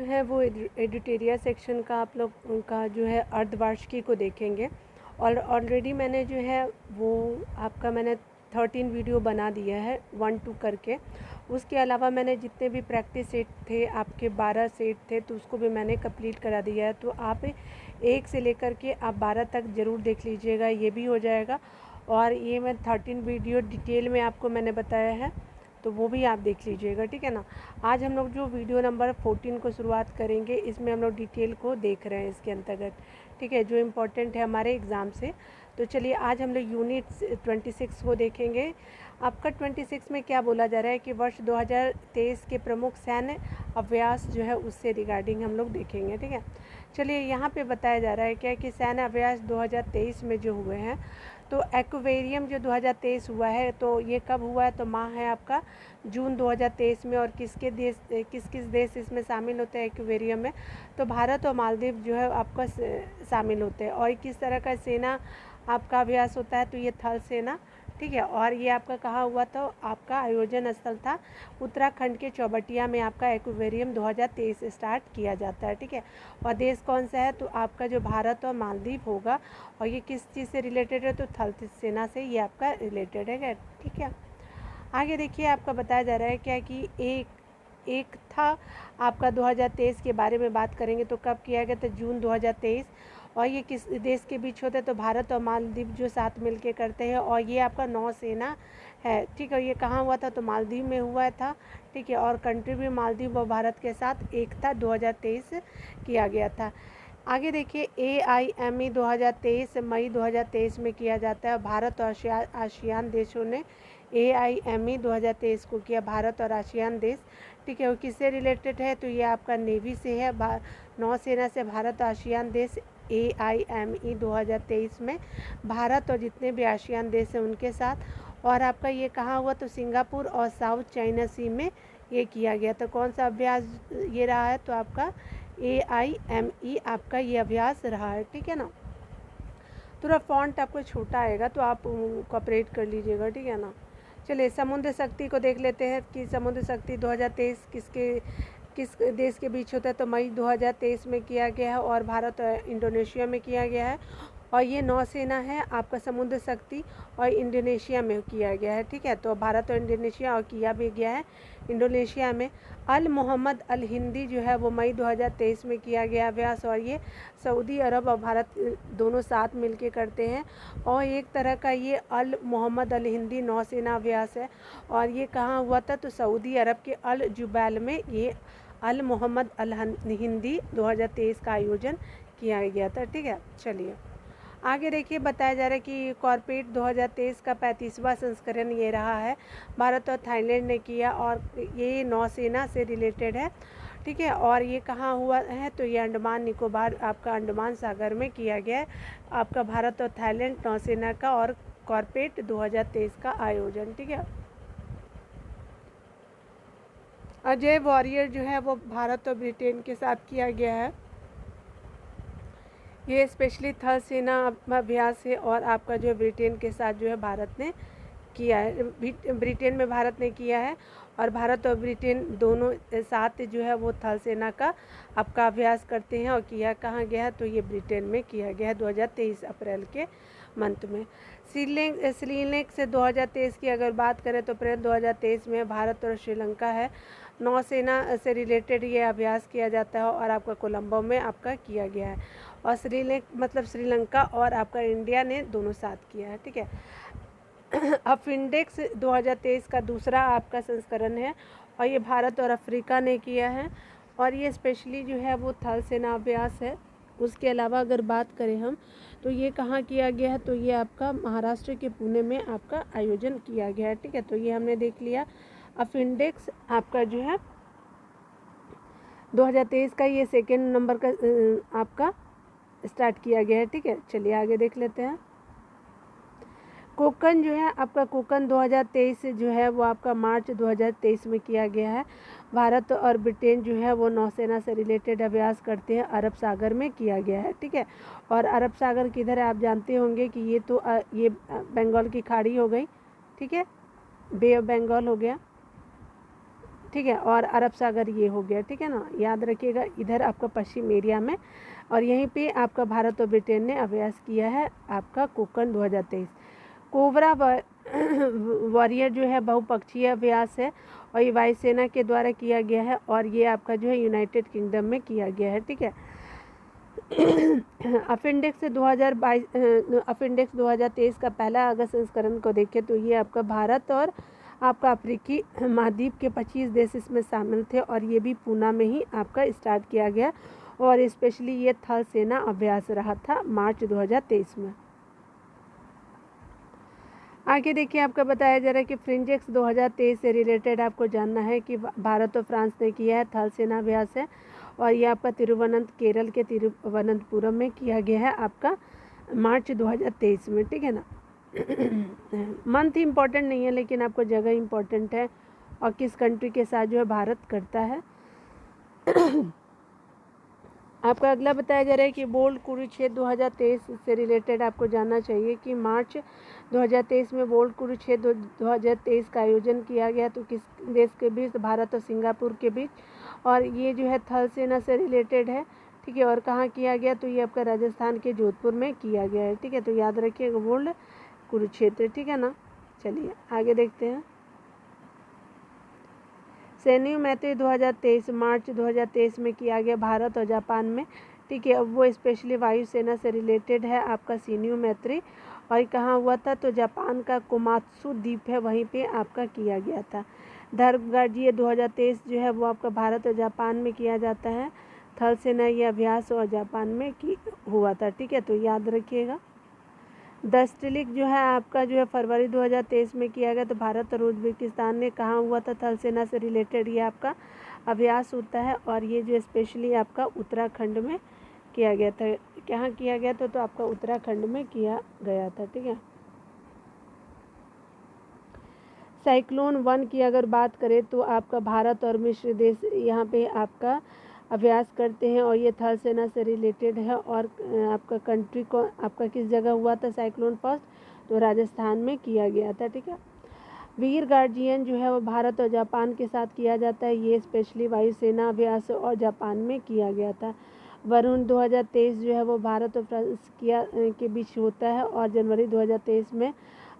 जो है वो एडिटोरियल सेक्शन का आप लोग का जो है अर्धवार्षिकी को देखेंगे। और ऑलरेडी मैंने जो है वो आपका मैंने 13 वीडियो बना दिया है 1-2 करके। उसके अलावा मैंने जितने भी प्रैक्टिस सेट थे आपके 12 सेट थे तो उसको भी मैंने कंप्लीट करा दिया है। तो आप 1 से लेकर के आप 12 तक ज़रूर देख लीजिएगा, ये भी हो जाएगा। और ये मैं 13 वीडियो डिटेल में आपको मैंने बताया है तो वो भी आप देख लीजिएगा, ठीक है ना। आज हम लोग जो वीडियो नंबर 14 को शुरुआत करेंगे, इसमें हम लोग डिटेल को देख रहे हैं इसके अंतर्गत, ठीक है, जो इम्पोर्टेंट है हमारे एग्ज़ाम से। तो चलिए आज हम लोग यूनिट 26 को देखेंगे। आपका 26 में क्या बोला जा रहा है कि वर्ष 2023 के प्रमुख सैन्य अभ्यास जो है उससे रिगार्डिंग हम लोग देखेंगे, ठीक है। चलिए यहाँ पे बताया जा रहा है क्या कि सैन्य अभ्यास 2023 में जो हुए हैं, तो एक्वेरियम जो 2023 हुआ है तो ये कब हुआ है, तो माह है आपका जून 2023 में। और किस किस देश इसमें शामिल होते हैं एक्वेरियम में, तो भारत और मालदीव जो है आपका शामिल होते हैं। और किस तरह का सेना आपका अभ्यास होता है, तो ये थल सेना, ठीक है। और ये आपका कहाँ हुआ, तो आपका आयोजन स्थल था उत्तराखंड के चौबटिया में आपका एक्वेरियम 2023 स्टार्ट किया जाता है, ठीक है। और देश कौन सा है, तो आपका जो भारत और मालदीव होगा। और ये किस चीज़ से रिलेटेड है, तो थल सेना से ये आपका रिलेटेड है, ठीक है। आगे देखिए आपका बताया जा रहा है क्या कि एक था आपका 2023 के बारे में बात करेंगे तो कब किया गया था, जून 2023। और ये किस देश के बीच होता है, तो भारत और मालदीव जो साथ मिलके करते हैं। और ये आपका नौसेना है, ठीक है। ये कहाँ हुआ था, तो मालदीव में हुआ था, ठीक है। और कंट्री भी मालदीव और भारत के साथ एक था, 2023 किया गया था। आगे देखिए AIME 2023 मई 2023 में किया जाता है। भारत और आसियान देशों ने AIME 2023 को किया, भारत और आसियान देश, ठीक है। वो किससे रिलेटेड है, तो ये आपका नेवी से है, नौसेना से भारत और आसियान देश AIME 2023 में भारत और जितने भी आसियान देश हैं उनके साथ। और आपका ये कहाँ हुआ, तो सिंगापुर और साउथ चाइना सी में ये किया गया। तो कौन सा अभ्यास ये रहा है, तो आपका AIME आपका ये अभ्यास रहा है, ठीक है ना। थोड़ा फॉन्ट आपको छोटा आएगा तो आप कोऑपरेट कर लीजिएगा, ठीक है ना। चलिए समुद्र शक्ति को देख लेते हैं कि समुद्र शक्ति 2023 किस देश के बीच होता है, तो मई 2023 में किया गया है और भारत और इंडोनेशिया में किया गया है। और ये नौसेना है आपका समुद्र शक्ति और इंडोनेशिया में किया गया है, ठीक है। तो भारत और इंडोनेशिया और किया भी गया है इंडोनेशिया में। अल मोहम्मद अल हिंदी जो है वो मई 2023 में किया गया अभ्यास। और ये सऊदी अरब और भारत दोनों साथ मिलके करते हैं। और एक तरह का ये अल मोहम्मद अल हिंदी नौसेना अभ्यास है। और ये कहाँ हुआ था, तो सऊदी अरब के अल जुबैल में ये अल मोहम्मद अल हिंदी 2023 का आयोजन किया गया था, ठीक है। चलिए आगे देखिए बताया जा रहा है कि कॉर्पेट 2023 का 35वां संस्करण ये रहा है, भारत और थाईलैंड ने किया। और ये नौसेना से रिलेटेड है, ठीक है। और ये कहाँ हुआ है, तो ये अंडमान निकोबार आपका अंडमान सागर में किया गया है आपका भारत और थाईलैंड नौसेना का और कॉर्पेट 2023 का आयोजन, ठीक है। अजय वॉरियर जो है वो भारत और ब्रिटेन के साथ किया गया है। ये स्पेशली थल सेना अभ्यास है। और आपका जो ब्रिटेन के साथ जो है भारत ने किया है, ब्रिटेन में भारत ने किया है। और भारत और ब्रिटेन दोनों साथ जो है वो थल सेना का आपका अभ्यास करते हैं। और किया कहाँ गया है, तो ये ब्रिटेन में किया गया है 2023 अप्रैल के मंथ में। श्रीलंका से 2023 की अगर बात करें तो अप्रैल 2023 में भारत और श्रीलंका है नौसेना से रिलेटेड ये अभ्यास किया जाता है। और आपका कोलंबो में आपका किया गया है। और श्रीलंका और आपका इंडिया ने दोनों साथ किया है, ठीक है। अफिंडेक्स 2023 का दूसरा आपका संस्करण है। और ये भारत और अफ्रीका ने किया है। और ये स्पेशली जो है वो थल सेना अभ्यास है। उसके अलावा अगर बात करें हम तो ये कहाँ किया गया है, तो ये आपका महाराष्ट्र के पुणे में आपका आयोजन किया गया है, ठीक है। तो ये हमने देख लिया अफिंडेक्स आपका जो है 2023 का ये सेकेंड नंबर का आपका स्टार्ट किया गया है, ठीक है। चलिए आगे देख लेते हैं। कोकन जो है आपका कोकन 2023 जो है वो आपका मार्च 2023 में किया गया है। भारत और ब्रिटेन जो है वो नौसेना से रिलेटेड अभ्यास करते हैं, अरब सागर में किया गया है, ठीक है। और अरब सागर किधर है आप जानते होंगे कि ये तो ये बंगाल की खाड़ी हो गई, ठीक है, बे ऑफ बंगाल हो गया। ठीक है, और अरब सागर ये हो गया, ठीक है ना, याद रखिएगा। इधर आपका पश्चिम एरिया में, और यहीं पे आपका भारत और ब्रिटेन ने अभ्यास किया है आपका कोकन 2023। कोबरा वॉरियर जो है बहुपक्षीय अभ्यास है और ये वायुसेना के द्वारा किया गया है और ये आपका जो है यूनाइटेड किंगडम में किया गया है, ठीक है। अपेंडिक्स 2023 का पहला अगस्त संस्करण को देखें तो ये आपका भारत और आपका अफ्रीकी महाद्वीप के 25 देश इसमें शामिल थे और ये भी पूना में ही आपका स्टार्ट किया गया और स्पेशली ये थल सेना अभ्यास रहा था मार्च 2023 में। आगे देखिए, आपका बताया जा रहा है कि फ्रिंजेक्स 2023 से रिलेटेड आपको जानना है कि भारत और फ्रांस ने किया है थल सेना अभ्यास है और ये आपका केरल के तिरुवनंतपुरम में किया गया है आपका मार्च 2023 में, ठीक है ना। मंथ इम्पॉर्टेंट नहीं है लेकिन आपको जगह इम्पॉर्टेंट है और किस कंट्री के साथ जो है भारत करता है। आपका अगला बताया जा रहा है कि बोल्ड कुरुक्षेत्र 2023 से रिलेटेड आपको जानना चाहिए कि मार्च 2023 में बोल्ड कुरुक्षेत्र 2023 का आयोजन किया गया तो किस देश के बीच, भारत और सिंगापुर के बीच, और ये जो है थल सेना से रिलेटेड है, ठीक है। और कहाँ किया गया तो ये आपका राजस्थान के जोधपुर में किया गया है, ठीक है। तो याद रखिएगा बोल्ड कुरुक्षेत्र, ठीक है ना। चलिए आगे देखते हैं। सैन्य मैत्री 2023 मार्च 2023 में किया गया भारत और जापान में, ठीक है। अब वो स्पेशली वायुसेना से रिलेटेड है आपका सैन्य मैत्री और कहाँ हुआ था तो जापान का कोमात्सु द्वीप है वहीं पे आपका किया गया था। धर्मगढ़ 2023 जो है वो आपका भारत और जापान में किया जाता है। थल सेना ये अभ्यास और जापान में हुआ था, ठीक है। तो याद रखिएगा। दस्तलिक जो है आपका जो है फरवरी 2023 में किया गया तो भारत और उज्बेकिस्तान ने कहाँ हुआ था थल सेना से रिलेटेड ये आपका अभ्यास होता है और ये जो स्पेशली आपका उत्तराखंड में किया गया था। कहाँ किया गया था तो आपका उत्तराखंड में किया गया था, ठीक है। साइक्लोन 1 की अगर बात करें तो आपका भारत और मिस्र देश यहाँ पे आपका अभ्यास करते हैं और ये थल सेना से रिलेटेड है और आपका कंट्री को आपका किस जगह हुआ था साइक्लोन फर्स्ट तो राजस्थान में किया गया था, ठीक है। वीर गार्जियन जो है वो भारत और जापान के साथ किया जाता है, ये स्पेशली वायुसेना अभ्यास और जापान में किया गया था। वरुण 2023 जो है वो भारत और फ्रांस के बीच होता है और जनवरी 2023 में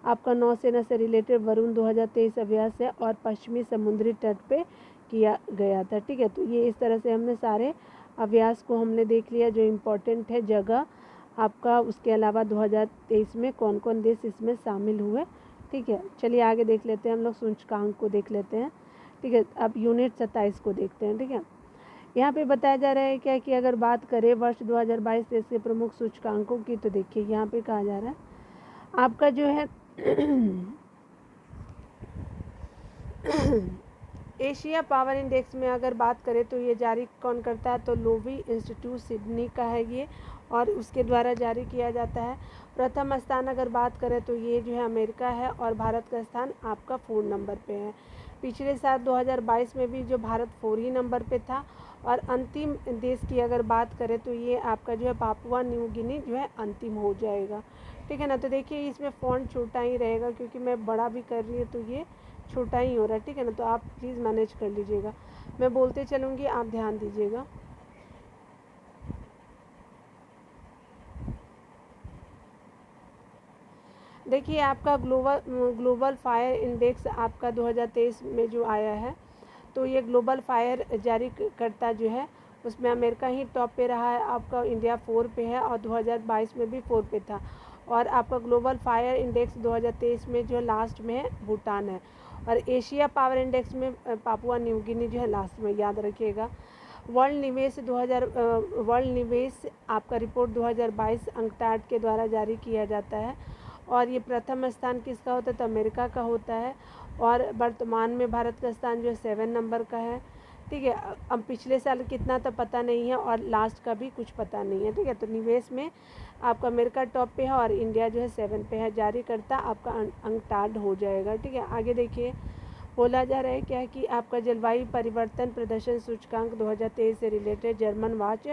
आपका नौसेना से रिलेटेड वरुण 2023 अभ्यास है और पश्चिमी समुद्री तट पे किया गया था, ठीक है। तो ये इस तरह से हमने सारे अभ्यास को हमने देख लिया जो इम्पोर्टेंट है जगह आपका। उसके अलावा 2023 में कौन कौन देश इसमें शामिल हुए, ठीक है। चलिए आगे देख लेते हैं, हम लोग सूचकांक को देख लेते हैं, ठीक है। अब यूनिट 27 को देखते हैं, ठीक है। यहाँ पे बताया जा रहा है क्या कि अगर बात करें वर्ष 2022 देश के प्रमुख सूचकांकों की तो देखिए यहाँ पे कहा जा रहा है आपका जो है एशिया पावर इंडेक्स में अगर बात करें तो ये जारी कौन करता है तो लोवी इंस्टीट्यूट सिडनी का है ये और उसके द्वारा जारी किया जाता है। प्रथम स्थान अगर बात करें तो ये जो है अमेरिका है और भारत का स्थान आपका 4 नंबर पे है। पिछले साल 2022 में भी जो भारत 4 ही नंबर पे था और अंतिम देश की अगर बात करें तो ये आपका जो है पापुआ न्यू गिनी जो है अंतिम हो जाएगा, ठीक है ना। तो देखिए इसमें फ़ॉन्ट छोटा ही रहेगा क्योंकि मैं बड़ा भी कर रही हूँ तो ये छोटा ही हो रहा है, ठीक है ना। तो आप प्लीज़ मैनेज कर लीजिएगा, मैं बोलते चलूँगी, आप ध्यान दीजिएगा। देखिए आपका ग्लोबल फायर इंडेक्स आपका 2023 में जो आया है तो ये ग्लोबल फायर जारी करता जो है उसमें अमेरिका ही टॉप पे रहा है, आपका इंडिया 4 पे है और 2022 में भी 4 पे था और आपका ग्लोबल फायर इंडेक्स 2023 में जो लास्ट में है भूटान है और एशिया पावर इंडेक्स में पापुआ न्यू गिनी जो है लास्ट में, याद रखिएगा। वर्ल्ड निवेश आपका रिपोर्ट 2022 अंकटाड के द्वारा जारी किया जाता है और ये प्रथम स्थान किसका होता है तो अमेरिका का होता है और वर्तमान में भारत का स्थान जो है 7 नंबर का है, ठीक है। अब पिछले साल कितना था पता नहीं है और लास्ट का भी कुछ पता नहीं है, ठीक है। तो निवेश में आपका अमेरिका टॉप पे है और इंडिया जो है 7 पे है, जारी करता आपका अंकटाड हो जाएगा, ठीक है। आगे देखिए बोला जा रहा है क्या कि आपका जलवायु परिवर्तन प्रदर्शन सूचकांक 2023 से रिलेटेड जर्मन वॉच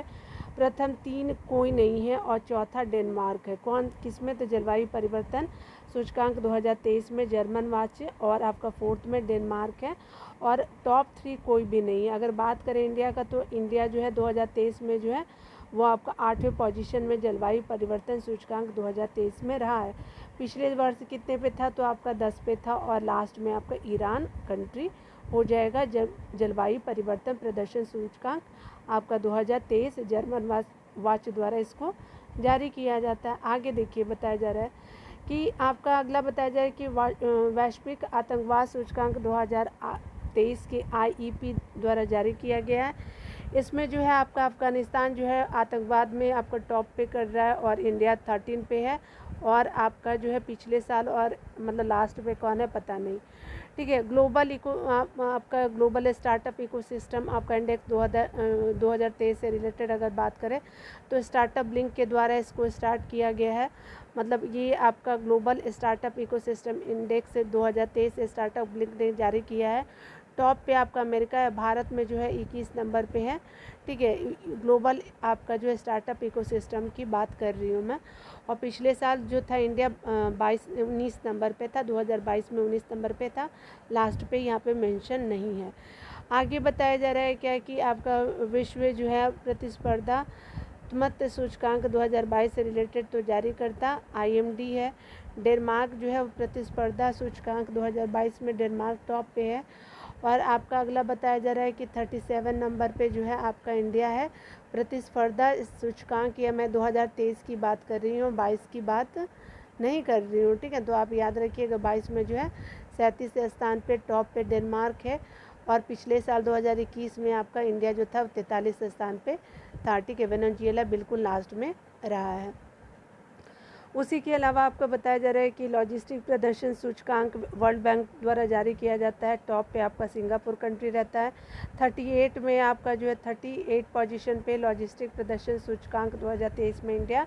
प्रथम 3 कोई नहीं है और चौथा डेनमार्क है। कौन किसमें तो जलवायु परिवर्तन सूचकांक 2023 में जर्मन वाच है और आपका 4th में डेनमार्क है और टॉप 3 कोई भी नहीं है। अगर बात करें इंडिया का तो इंडिया जो है 2023 में जो है वो आपका 8वें पोजीशन में जलवायु परिवर्तन सूचकांक 2023 में रहा है। पिछले वर्ष कितने पे था तो आपका 10 पे था और लास्ट में आपका ईरान कंट्री हो जाएगा। जलवायु परिवर्तन प्रदर्शन सूचकांक आपका 2023 जर्मन वाच द्वारा इसको जारी किया जाता है। आगे देखिए बताया जा रहा है कि आपका अगला बताया जाए कि वैश्विक आतंकवाद सूचकांक 2023 के IEP द्वारा जारी किया गया है। इसमें जो है आपका अफ़गानिस्तान जो है आतंकवाद में आपका टॉप पे कर रहा है और इंडिया 13 पे है और आपका जो है पिछले साल और मतलब लास्ट पे कौन है पता नहीं। ठीक है, ग्लोबल आपका ग्लोबल स्टार्टअप इकोसिस्टम आपका इंडेक्स 2023 से रिलेटेड अगर बात करें तो स्टार्टअप लिंक के द्वारा इसको स्टार्ट किया गया है। मतलब ये आपका global startup ecosystem index 2023 startup link ने जारी किया है। टॉप पे आपका अमेरिका है, भारत में जो है 21 नंबर पे है। ठीक है, ग्लोबल आपका जो है स्टार्टअप इकोसिस्टम की बात कर रही हूँ मैं। और पिछले साल जो था इंडिया 19 नंबर पे था, 2022 में 19 नंबर पे था, लास्ट पे यहाँ पे मेंशन नहीं है। आगे बताया जा रहा है क्या कि आपका विश्व जो है प्रतिस्पर्धा मत सूचकांक 2022 से रिलेटेड तो जारी करता IMD है। डेनमार्क जो है प्रतिस्पर्धा सूचकांक 2022 में डेनमार्क टॉप पे है। और आपका अगला बताया जा रहा है कि 37 नंबर पे जो है आपका इंडिया है प्रतिस्पर्धा सूचकांक। या मैं 2023 की बात कर रही हूँ, 22 की बात नहीं कर रही हूँ। ठीक है, तो आप याद रखिएगा 22 में जो है 37 स्थान पे टॉप पे डेनमार्क है और पिछले साल 2021 में आपका इंडिया जो था 43 स्थान पे था। ठीक है, वेनेजुएला बिल्कुल लास्ट में रहा है। उसी के अलावा आपको बताया जा रहा है कि लॉजिस्टिक प्रदर्शन सूचकांक वर्ल्ड बैंक द्वारा जारी किया जाता है। टॉप पे आपका सिंगापुर कंट्री रहता है। 38 में आपका जो है 38 पोजीशन पे लॉजिस्टिक प्रदर्शन सूचकांक 2023 में इंडिया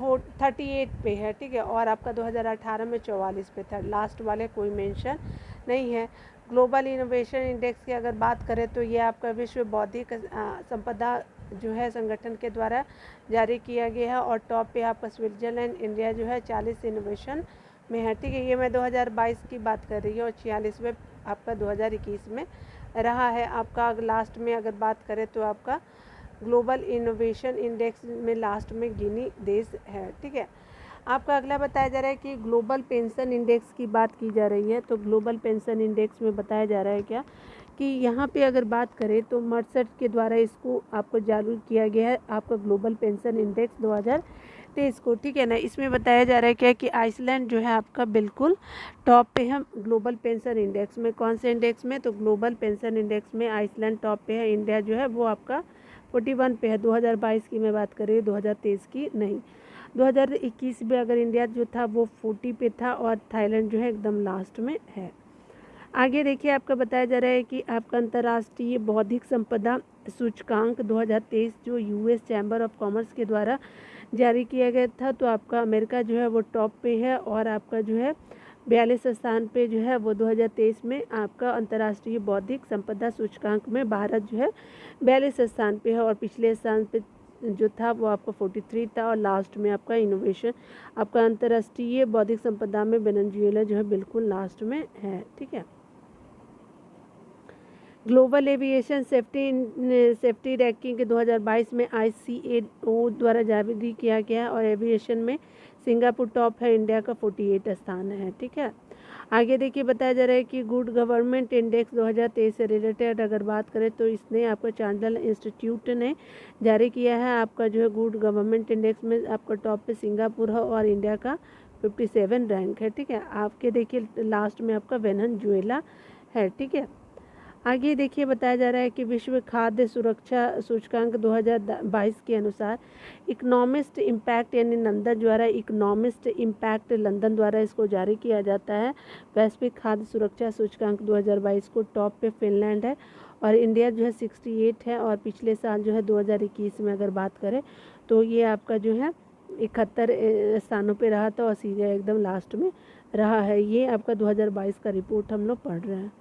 38 पे है। ठीक है, और आपका 2018 में 44 पे था। लास्ट वाले कोई मेंशन नहीं है। ग्लोबल इनोवेशन इंडेक्स की अगर बात करें तो ये आपका विश्व बौद्धिक संपदा जो है संगठन के द्वारा जारी किया गया है और टॉप पे आपका स्विट्जरलैंड, इंडिया जो है 40 इनोवेशन में है। ठीक है, ये मैं 2022 की बात कर रही हूँ और 46वें आपका 2021 में रहा है। आपका लास्ट में अगर बात करें तो आपका ग्लोबल इनोवेशन इंडेक्स में लास्ट में गिनी देश है। ठीक है, आपका अगला बताया जा रहा है कि ग्लोबल पेंशन इंडेक्स की बात की जा रही है। तो ग्लोबल पेंशन इंडेक्स में बताया जा रहा है क्या कि यहाँ पे अगर बात करें तो मर्सट के द्वारा इसको आपको जारी किया गया है आपका ग्लोबल पेंशन इंडेक्स 2023 को। ठीक है ना, इसमें बताया जा रहा है क्या कि आइसलैंड जो है आपका बिल्कुल टॉप पे है ग्लोबल पेंशन इंडेक्स में। कौन से इंडेक्स में? तो ग्लोबल पेंशन इंडेक्स में आइसलैंड टॉप पे है। इंडिया जो है वो आपका 41 पे है। 2022 की मैं बात कर रही हूँ, 2023 की नहीं। 2021 में अगर इंडिया जो था वो 40 पे था और थाईलैंड जो है एकदम लास्ट में है। आगे देखिए आपका बताया जा रहा है कि आपका अंतर्राष्ट्रीय बौद्धिक संपदा सूचकांक 2023 जो US चैम्बर ऑफ कॉमर्स के द्वारा जारी किया गया था। तो आपका अमेरिका जो है वो टॉप पे है और आपका जो है 42 स्थान पे जो है वो 2023 में आपका अंतर्राष्ट्रीय बौद्धिक संपदा सूचकांक में भारत जो है 42 स्थान पे है और पिछले स्थान पे जो था वो आपका 43 था और लास्ट में आपका इनोवेशन आपका अंतर्राष्ट्रीय बौद्धिक संपदा में वेनेजुएला जो है बिल्कुल लास्ट में है। ठीक है, ग्लोबल एविएशन सेफ्टी रैंकिंग के 2022 में ICAO द्वारा जारी किया गया और एविएशन में सिंगापुर टॉप है, इंडिया का 48 स्थान है। ठीक है, आगे देखिए बताया जा रहा है कि गुड गवर्नमेंट इंडेक्स 2023 से रिलेटेड अगर बात करें तो इसने आपका चांडल इंस्टीट्यूट ने जारी किया है। आपका जो है गुड गवर्नमेंट इंडेक्स में आपका टॉप पे सिंगापुर है और इंडिया का 57 रैंक है। ठीक है, आपके देखिए लास्ट में आपका वेनेजुएला है। ठीक है, आगे देखिए बताया जा रहा है कि विश्व खाद्य सुरक्षा सूचकांक 2022 के अनुसार इकोनॉमिस्ट इम्पैक्ट यानी लंदन द्वारा इकोनॉमिस्ट इम्पैक्ट लंदन द्वारा इसको जारी किया जाता है। वैश्विक खाद्य सुरक्षा सूचकांक 2022 को टॉप पे फिनलैंड है और इंडिया जो है 68 है और पिछले साल जो है 2021 में अगर बात करें तो ये आपका जो है 71 स्थानों पे रहा था और सीरिया एकदम लास्ट में रहा है। ये आपका 2022 का रिपोर्ट हम लोग पढ़ रहे हैं।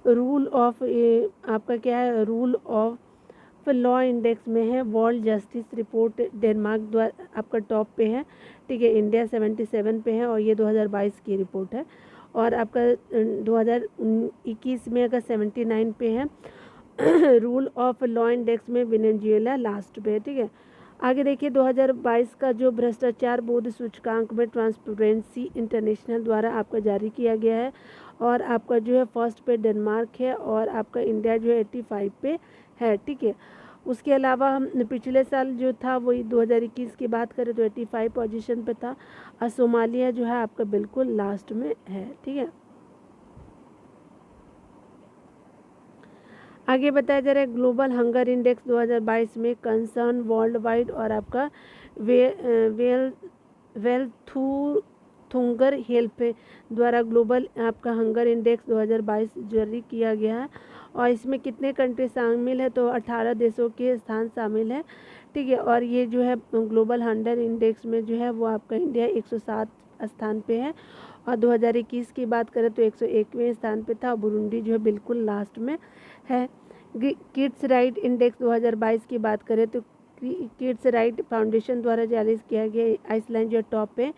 रूल ऑफ आपका क्या है, rule of of law index में है वर्ल्ड जस्टिस रिपोर्ट डेनमार्क द्वारा आपका टॉप पे है, ठीक है। इंडिया 77 पे है और ये 2022 की रिपोर्ट है। और आपका 2021 में अगर 79 पे है। रूल ऑफ लॉ इंडेक्स में वेनेजुएला लास्ट पे है, ठीक है। आगे देखिए 2022 का जो भ्रष्टाचार बोध सूचकांक में ट्रांसपेरेंसी इंटरनेशनल द्वारा आपका जारी किया गया है और आपका जो है फर्स्ट पे डेनमार्क है और आपका इंडिया जो है 85 पे है, ठीक है। उसके अलावा हम पिछले साल जो था वही 2021 की बात करें तो 85 पोजीशन पे था और सोमालिया जो है आपका बिल्कुल लास्ट में है, ठीक है। आगे बताया जा रहा है ग्लोबल हंगर इंडेक्स 2022 में कंसर्न वर्ल्ड वाइड और आपका थुंगर हेल्प द्वारा ग्लोबल आपका हंगर इंडेक्स 2022 जारी किया गया है और इसमें कितने कंट्री शामिल है तो 18 देशों के स्थान शामिल है, ठीक है। और ये जो है ग्लोबल हंगर इंडेक्स में जो है वो आपका इंडिया 107 स्थान पे है और 2021 की बात करें तो 101वें स्थान पे था। बुरुंडी जो है बिल्कुल लास्ट में है। किड्स राइट इंडेक्स 2022 की बात करें तो किड्स राइट फाउंडेशन द्वारा जारी किया गया आइसलैंड जो टॉप पे,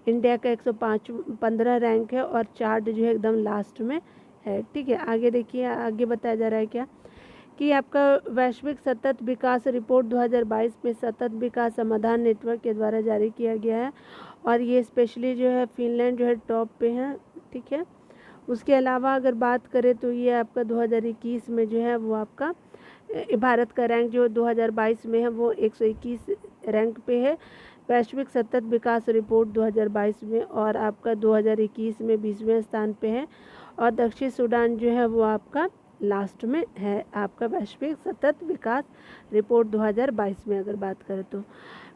इंडिया का 115 रैंक है और चार्ट जो है एकदम लास्ट में है, ठीक है। आगे देखिए आगे बताया जा रहा है क्या कि आपका वैश्विक सतत विकास रिपोर्ट 2022 में सतत विकास समाधान नेटवर्क के द्वारा जारी किया गया है और ये स्पेशली जो है फिनलैंड जो है टॉप पे है, ठीक है। उसके अलावा अगर बात करें तो ये आपका 2021 में जो है वो आपका भारत का रैंक जो 2022 में है वो 121 रैंक पे है वैश्विक सतत विकास रिपोर्ट 2022 में और आपका 2021 में 20वें स्थान पे है और दक्षिण सूडान जो है वो आपका लास्ट में है आपका वैश्विक सतत विकास रिपोर्ट 2022 में अगर बात करें तो।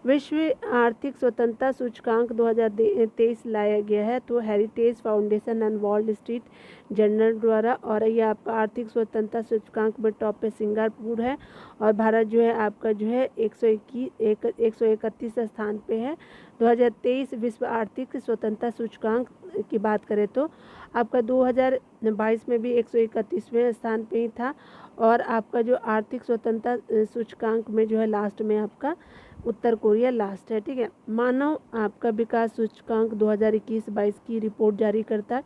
विश्व आर्थिक स्वतंत्रता सूचकांक 2023 लाया गया है तो heritage foundation and wall street journal द्वारा और ये आपका आर्थिक स्वतंत्रता सूचकांक में टॉप पे सिंगापुर है और भारत जो है आपका जो है 131 स्थान पे है। 2023 विश्व आर्थिक स्वतंत्रता सूचकांक की बात करें तो आपका 2022 में भी 131वें स्थान पे ही था और आपका जो आर्थिक स्वतंत्रता सूचकांक में जो है लास्ट में आपका उत्तर कोरिया लास्ट है, ठीक है। मानव आपका विकास सूचकांक 2021-22 की रिपोर्ट जारी करता है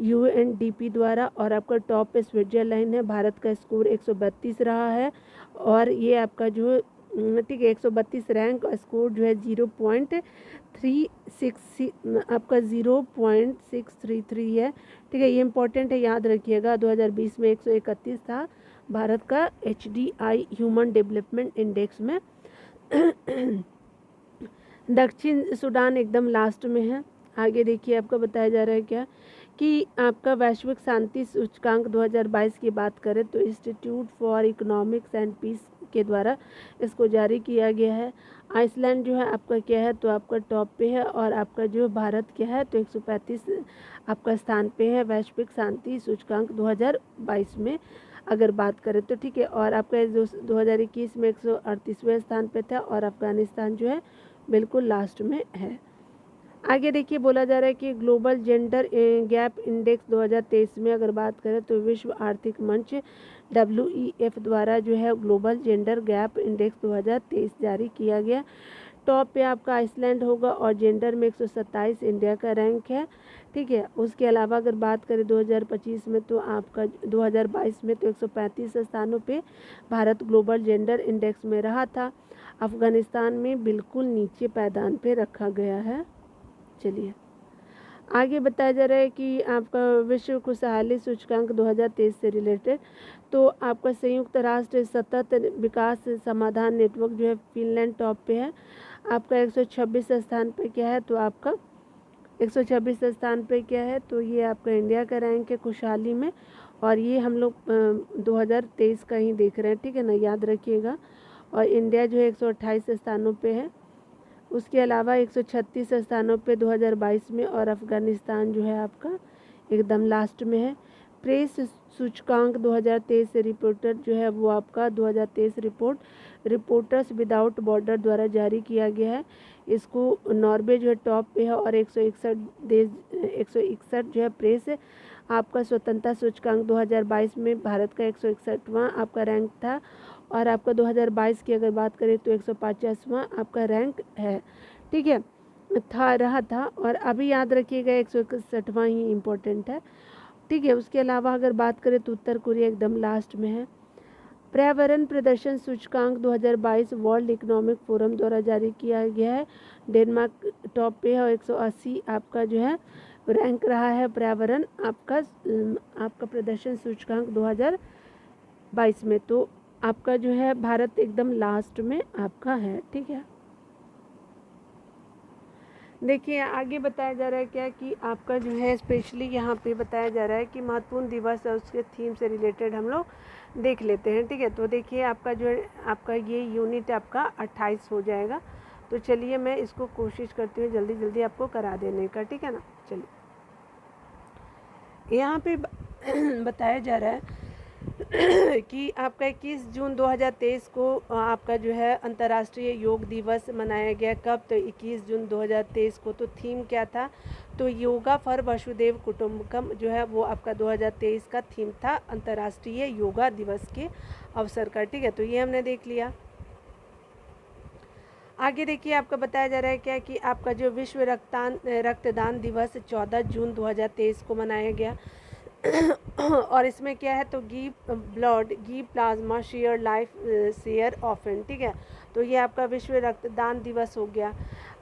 यूएनडीपी द्वारा और आपका टॉप पे स्विट्जरलैंड है। भारत का स्कोर 132 रहा है और ये आपका जो ठीक है 132 रैंक और स्कोर जो है 0.36 आपका 0.633 है, ठीक है। ये इंपॉर्टेंट है, याद रखिएगा। 2020 में 131 था भारत का HDI ह्यूमन डेवलपमेंट इंडेक्स में। दक्षिण सूडान एकदम लास्ट में है। आगे देखिए आपका बताया जा रहा है क्या कि आपका वैश्विक शांति सूचकांक 2022 की बात करें तो institute for economics and peace के द्वारा इसको जारी किया गया है। आइसलैंड जो है आपका क्या है तो आपका टॉप पे है और आपका जो भारत क्या है तो 135 आपका स्थान पे है वैश्विक शांति सूचकांक 2022 में अगर बात करें तो, ठीक है। और आपका 2021 में 138वें स्थान पे था और अफगानिस्तान जो है बिल्कुल लास्ट में है। आगे देखिए बोला जा रहा है कि ग्लोबल जेंडर गैप इंडेक्स 2023 में अगर बात करें तो विश्व आर्थिक मंच WEF द्वारा जो है ग्लोबल जेंडर गैप इंडेक्स 2023 जारी किया गया। टॉप पे आपका आइसलैंड होगा और जेंडर में 127 इंडिया का रैंक है, ठीक है। उसके अलावा अगर बात करें 2025 में तो आपका 2022 में तो 135 स्थानों पे भारत ग्लोबल जेंडर इंडेक्स में रहा था। अफगानिस्तान में बिल्कुल नीचे पायदान पे रखा गया है। चलिए आगे बताया जा रहा है कि आपका विश्व खुशहाली सूचकांक 2023 से रिलेटेड तो आपका संयुक्त राष्ट्र सतत विकास समाधान नेटवर्क जो है फिनलैंड टॉप पे है। आपका 126 स्थान पे क्या है तो आपका 126 स्थान पे क्या है तो ये आपका इंडिया का रैंक है खुशहाली में और ये हम लोग 2023 का ही देख रहे हैं, ठीक है ना, याद रखिएगा। और इंडिया जो है 128 स्थानों पे है। उसके अलावा 136 स्थानों पे 2022 में और अफगानिस्तान जो है आपका एकदम लास्ट में है। प्रेस सूचकांक 2023 से रिपोर्टर जो है वो आपका 2023 रिपोर्टर्स विदाउट बॉर्डर द्वारा जारी किया गया है। इसको नॉर्वे जो है टॉप पे है और 161 जो है प्रेस आपका स्वतंत्रता सूचकांक 2022 में भारत का 161वां आपका रैंक था और आपका 2022 की अगर बात करें तो 150वां आपका रैंक है, ठीक है, रहा था। और अभी याद रखिएगा 161वां ही इम्पोर्टेंट है, ठीक है। उसके अलावा अगर बात करें तो उत्तर कोरिया एकदम लास्ट में है। पर्यावरण प्रदर्शन सूचकांक 2022 वर्ल्ड इकोनॉमिक फोरम द्वारा जारी किया गया है। डेनमार्क टॉप पे है और 180 आपका जो है रैंक रहा है पर्यावरण आपका प्रदर्शन सूचकांक 2022 में। तो आपका जो है भारत एकदम लास्ट में आपका है, ठीक है। देखिए आगे बताया जा रहा है क्या कि आपका जो है स्पेशली यहाँ पे बताया जा रहा है कि महत्वपूर्ण दिवस है, उसके थीम से रिलेटेड हम लोग देख लेते हैं, ठीक है। तो देखिए आपका जो है आपका ये यूनिट आपका 28 हो जाएगा। तो चलिए मैं इसको कोशिश करती हूँ जल्दी जल्दी आपको करा देने का, ठीक है ना। चलिए यहाँ पे बताया जा रहा है कि आपका 21 जून 2023 को आपका जो है अंतर्राष्ट्रीय योग दिवस मनाया गया। कब? तो 21 जून 2023 को। तो थीम क्या था? तो योगा फॉर वसुधैव कुटुंबकम जो है वो आपका 2023 का थीम था अंतर्राष्ट्रीय योगा दिवस के अवसर का, ठीक है। तो ये हमने देख लिया। आगे देखिए आपका बताया जा रहा है क्या कि आपका जो विश्व रक्तदान दिवस 14 जून 2023 को मनाया गया। और इसमें क्या है? तो give blood, give plasma, share life, share often, ठीक है। तो ये आपका विश्व रक्तदान दिवस हो गया।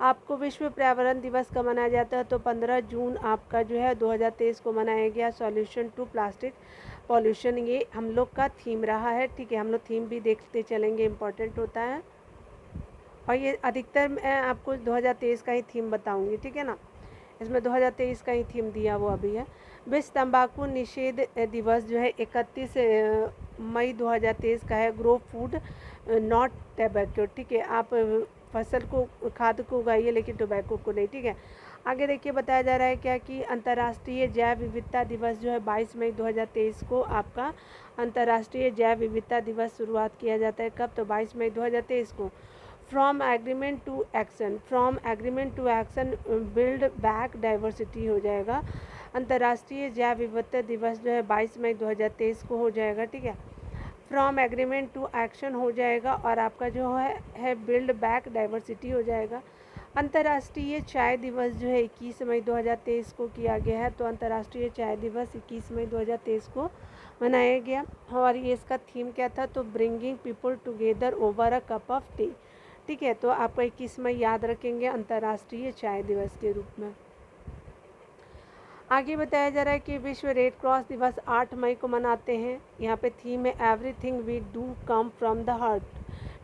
आपको विश्व पर्यावरण दिवस का मनाया जाता है तो 15 जून आपका जो है 2023 को मनाया गया। सॉल्यूशन टू प्लास्टिक पॉल्यूशन, ये हम लोग का थीम रहा है, ठीक है। हम लोग थीम भी देखते चलेंगे, इम्पोर्टेंट होता है। और ये अधिकतर मैं आपको 2023 का ही थीम बताऊंगी, ठीक है ना। इसमें 2023 का ही थीम दिया हुआ भी है। विश्व तंबाकू निषेध दिवस जो है 31 मई 2023 का है। ग्रो फूड नॉट टैबैको, ठीक है। आप फसल को, खाद को उगाइए लेकिन टोबैको को नहीं, ठीक है। आगे देखिए बताया जा रहा है क्या कि अंतर्राष्ट्रीय जैव विविधता दिवस जो है 22 मई 2023 को आपका अंतर्राष्ट्रीय जैव विविधता दिवस शुरुआत किया जाता है। कब? तो 22 मई 2023 को। From agreement to action, from agreement to action build back diversity हो जाएगा। अंतर्राष्ट्रीय जैव विविधता दिवस जो है 22 मई 2023 को हो जाएगा, ठीक है। फ्रॉम एग्रीमेंट टू एक्शन हो जाएगा और आपका जो है बिल्ड बैक डाइवर्सिटी हो जाएगा। अंतर्राष्ट्रीय चाय दिवस जो है 21 मई 2023 को किया गया है। तो अंतर्राष्ट्रीय चाय दिवस 21 मई 2023 को मनाया गया। और ये इसका थीम क्या था? तो bringing people together over a cup of T, ठीक है। तो आपका 21 मई याद रखेंगे अंतर्राष्ट्रीय चाय दिवस के रूप में। आगे बताया जा रहा है कि विश्व रेड क्रॉस दिवस 8 मई को मनाते हैं। यहाँ पे थीम है everything we do come from the heart,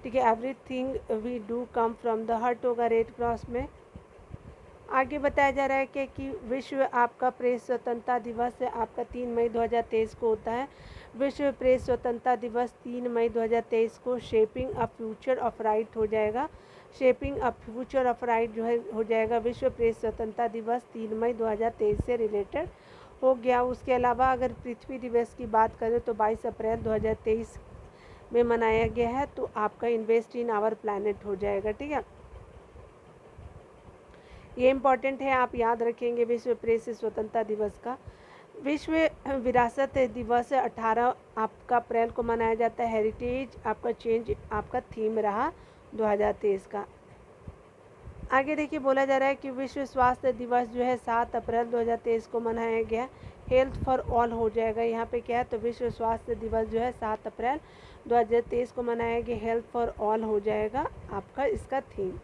ठीक है। Everything we do come from the heart होगा रेड क्रॉस में। आगे बताया जा रहा है कि विश्व आपका प्रेस स्वतंत्रता दिवस है आपका 3 मई 2023 को होता है। विश्व प्रेस स्वतंत्रता दिवस 3 मई 2023 को shaping a future of right हो जाएगा। Shaping a future of right जो है हो जाएगा विश्व प्रेस स्वतंत्रता दिवस 3 मई 2023 से रिलेटेड हो गया। उसके अलावा अगर पृथ्वी दिवस की बात करें तो 22 अप्रैल 2023 में मनाया गया है। तो आपका इन्वेस्ट इन आवर प्लैनेट हो जाएगा, ठीक है। ये इम्पॉर्टेंट है, आप याद रखेंगे विश्व प्रेस स्वतंत्रता दिवस का। विश्व विरासत दिवस 18 आपका अप्रैल को मनाया जाता है। हेरिटेज आपका चेंज आपका थीम रहा 2023 का। आगे देखिए बोला जा रहा है कि विश्व स्वास्थ्य दिवस जो है 7 अप्रैल 2023 को मनाया गया। हेल्थ फॉर ऑल हो जाएगा। यहाँ पे क्या है? तो विश्व स्वास्थ्य दिवस जो है 7 अप्रैल 2023 को मनाया गया। हेल्थ फॉर ऑल हो जाएगा आपका इसका थीम।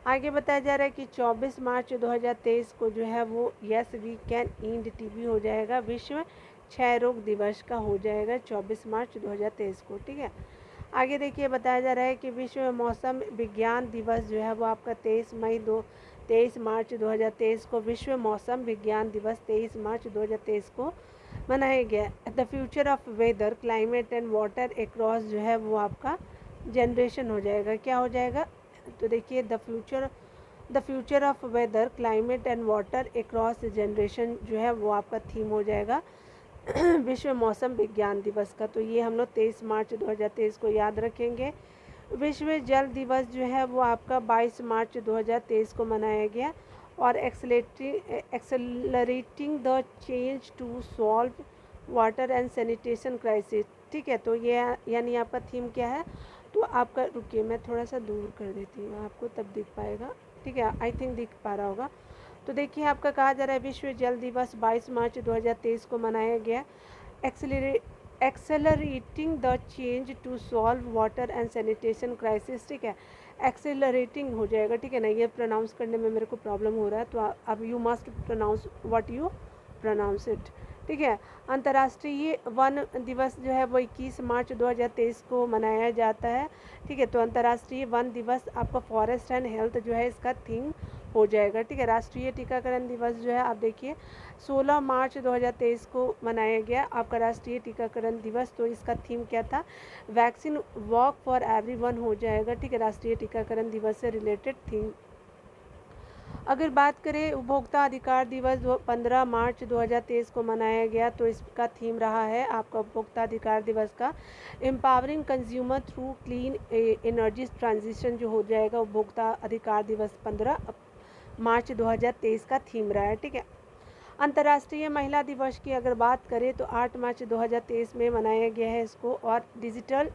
आगे बताया जा रहा है कि 24 मार्च 2023 को जो है वो yes we can end TB हो जाएगा। विश्व क्षय रोग दिवस का हो जाएगा 24 मार्च 2023 को, ठीक है। आगे देखिए बताया जा रहा है कि विश्व मौसम विज्ञान दिवस जो है वो आपका 23 मार्च 2023 को, विश्व मौसम विज्ञान दिवस 23 मार्च 2023 को मनाया गया। The future of weather, climate and water across जो है वो आपका जनरेशन हो जाएगा। क्या हो जाएगा? तो देखिए the future of weather, climate and water across generation जो है वो आपका थीम हो जाएगा विश्व मौसम विज्ञान दिवस का। तो ये हम लोग 23 मार्च 2023 को याद रखेंगे। विश्व जल दिवस जो है वो आपका 22 मार्च 2023 को मनाया गया। और accelerating the change to solve water and sanitation crisis, ठीक है। तो ये यानी आपका थीम क्या है, तो आपका, रुकिए मैं थोड़ा सा दूर कर देती हूँ आपको, तब दिख पाएगा। ठीक है, आई थिंक दिख पा रहा होगा। तो देखिए आपका कहा जा रहा है विश्व जल दिवस 22 मार्च 2023 को मनाया गया। Accelerating the change to solve water and sanitation crisis. ठीक है, एक्सेलरेटिंग हो जाएगा। ठीक है ना, ये प्रोनाउंस करने में मेरे को प्रॉब्लम हो रहा है, तो अब you must pronounce what you pronounce it. ठीक है, अंतर्राष्ट्रीय वन दिवस जो है वो 21 मार्च 2023 को मनाया जाता है। ठीक है, तो अंतर्राष्ट्रीय वन दिवस आपका फॉरेस्ट एंड हेल्थ जो है इसका थीम हो जाएगा। ठीक है, राष्ट्रीय टीकाकरण दिवस जो है आप देखिए 16 मार्च 2023 को मनाया गया आपका राष्ट्रीय टीकाकरण दिवस। तो इसका थीम क्या था, वैक्सीन वॉक फॉर एवरीवन हो जाएगा। ठीक है, राष्ट्रीय टीकाकरण दिवस से रिलेटेड थीम। अगर बात करें उपभोक्ता अधिकार दिवस 15 मार्च 2023 को मनाया गया, तो इसका थीम रहा है आपका उपभोक्ता अधिकार दिवस का empowering consumer through clean energy transition जो हो जाएगा। उपभोक्ता अधिकार दिवस 15 मार्च 2023 का थीम रहा है। ठीक है, अंतर्राष्ट्रीय महिला दिवस की अगर बात करें तो 8 मार्च 2023 में मनाया गया है इसको। और digital